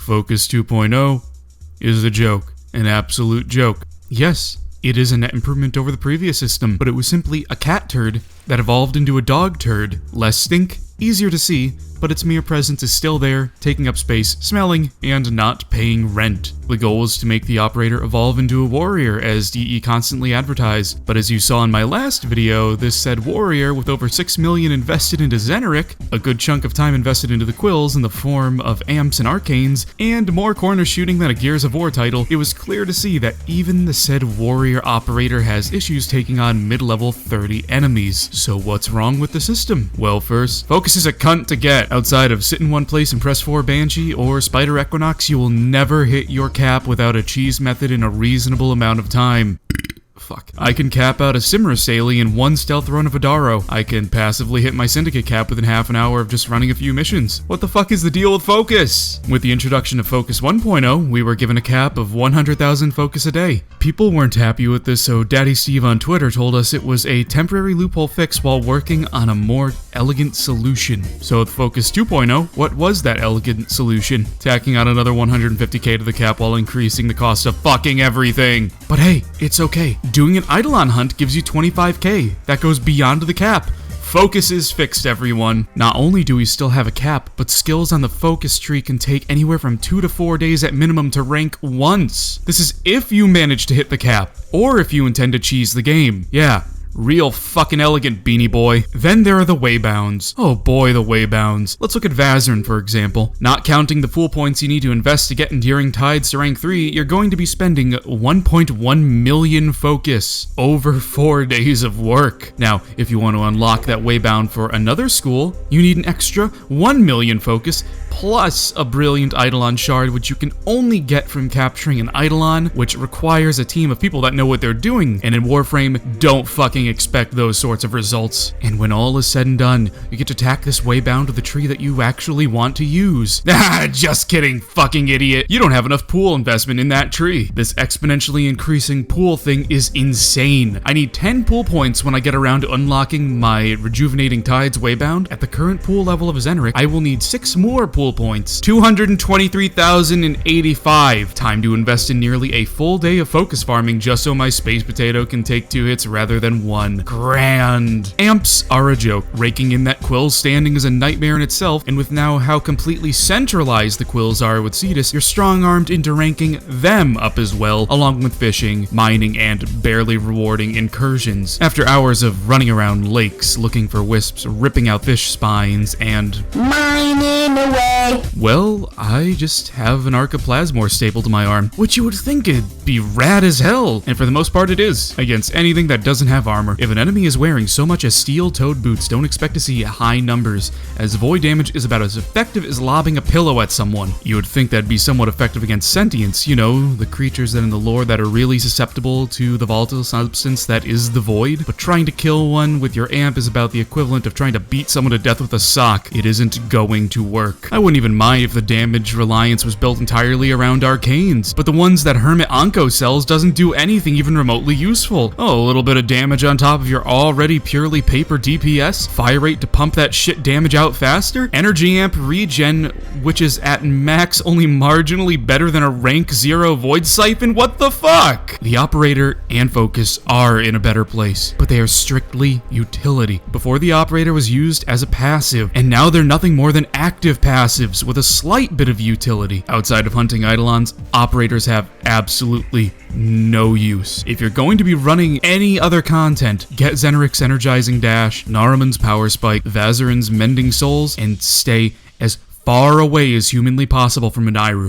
Focus 2.0 is a joke, an absolute joke. Yes, it is a net improvement over the previous system, but it was simply a cat turd that evolved into a dog turd. Less stink, easier to see, but its mere presence is still there, taking up space, smelling, and not paying rent. The goal was to make the operator evolve into a warrior, as DE constantly advertised, but as you saw in my last video, this said warrior with over 6 million invested into Zeneric, a good chunk of time invested into the Quills in the form of amps and arcanes, and more corner shooting than a Gears of War title, it was clear to see that even the said warrior operator has issues taking on mid-level 30 enemies. So what's wrong with the system? Well, first, Focus is a cunt to get. Outside of sit in one place and press 4 Banshee or Spider Equinox, you will never hit your cap without a cheese method in a reasonable amount of time. Fuck. I can cap out a Simmer Saley in one stealth run of Adaro. I can passively hit my Syndicate cap within half an hour of just running a few missions. What the fuck is the deal with Focus? With the introduction of Focus 1.0, we were given a cap of 100,000 Focus a day. People weren't happy with this, so Daddy Steve on Twitter told us it was a temporary loophole fix while working on a more elegant solution. So with Focus 2.0, what was that elegant solution? Tacking on another 150k to the cap while increasing the cost of fucking everything. But hey, it's okay. Doing an Eidolon hunt gives you 25k. That goes beyond the cap. Focus is fixed, everyone. Not only do we still have a cap, but skills on the focus tree can take anywhere from 2 to 4 days at minimum to rank once. This is if you manage to hit the cap, or if you intend to cheese the game. Yeah. Real fucking elegant, beanie boy. Then there are the waybounds. Oh boy, the waybounds. Let's look at Vazarin, for example. Not counting the fool points you need to invest to get Enduring Tides to rank 3, you're going to be spending 1.1 million focus over 4 days of work. Now, if you want to unlock that waybound for another school, you need an extra 1 million focus, plus a brilliant Eidolon shard, which you can only get from capturing an Eidolon, which requires a team of people that know what they're doing. And in Warframe, don't fucking expect those sorts of results. And when all is said and done, you get to tack this waybound to the tree that you actually want to use. Ah, just kidding, fucking idiot. You don't have enough pool investment in that tree. This exponentially increasing pool thing is insane. I need 10 pool points when I get around to unlocking my Rejuvenating Tides waybound. At the current pool level of Zeneric, I will need 6 more pool points. 223,085. Time to invest in nearly a full day of focus farming just so my space potato can take 2 hits rather than 1. Grand. Amps are a joke. Raking in that Quills standing is a nightmare in itself, and with now how completely centralized the Quills are with Cetus, you're strong-armed into ranking them up as well, along with fishing, mining, and barely rewarding incursions. After hours of running around lakes, looking for wisps, ripping out fish spines, and mining away, well, I just have an Archoplasmor stapled to my arm, which you would think it'd be rad as hell, and for the most part it is, against anything that doesn't have armor. If an enemy is wearing so much as steel-toed boots, don't expect to see high numbers, as void damage is about as effective as lobbing a pillow at someone. You would think that'd be somewhat effective against sentients, you know, the creatures that in the lore that are really susceptible to the volatile substance that is the void, but trying to kill one with your amp is about the equivalent of trying to beat someone to death with a sock. It isn't going to work. I wouldn't even mind if the damage reliance was built entirely around arcanes, but the ones that Hermit Anko sells doesn't do anything even remotely useful. Oh, a little bit of damage on top of your already purely paper DPS, fire rate to pump that shit damage out faster, energy amp regen, which is at max only marginally better than a rank 0 void siphon. What the fuck? The operator and focus are in a better place, but they are strictly utility. Before, the operator was used as a passive, and now they're nothing more than active passives with a slight bit of utility. Outside of hunting Eidolons, operators have absolutely no use. If you're going to be running any other content, get Zeneric's Energizing Dash, Naruman's Power Spike, Vazarin's Mending Souls, and stay as far away as humanly possible from Minairu.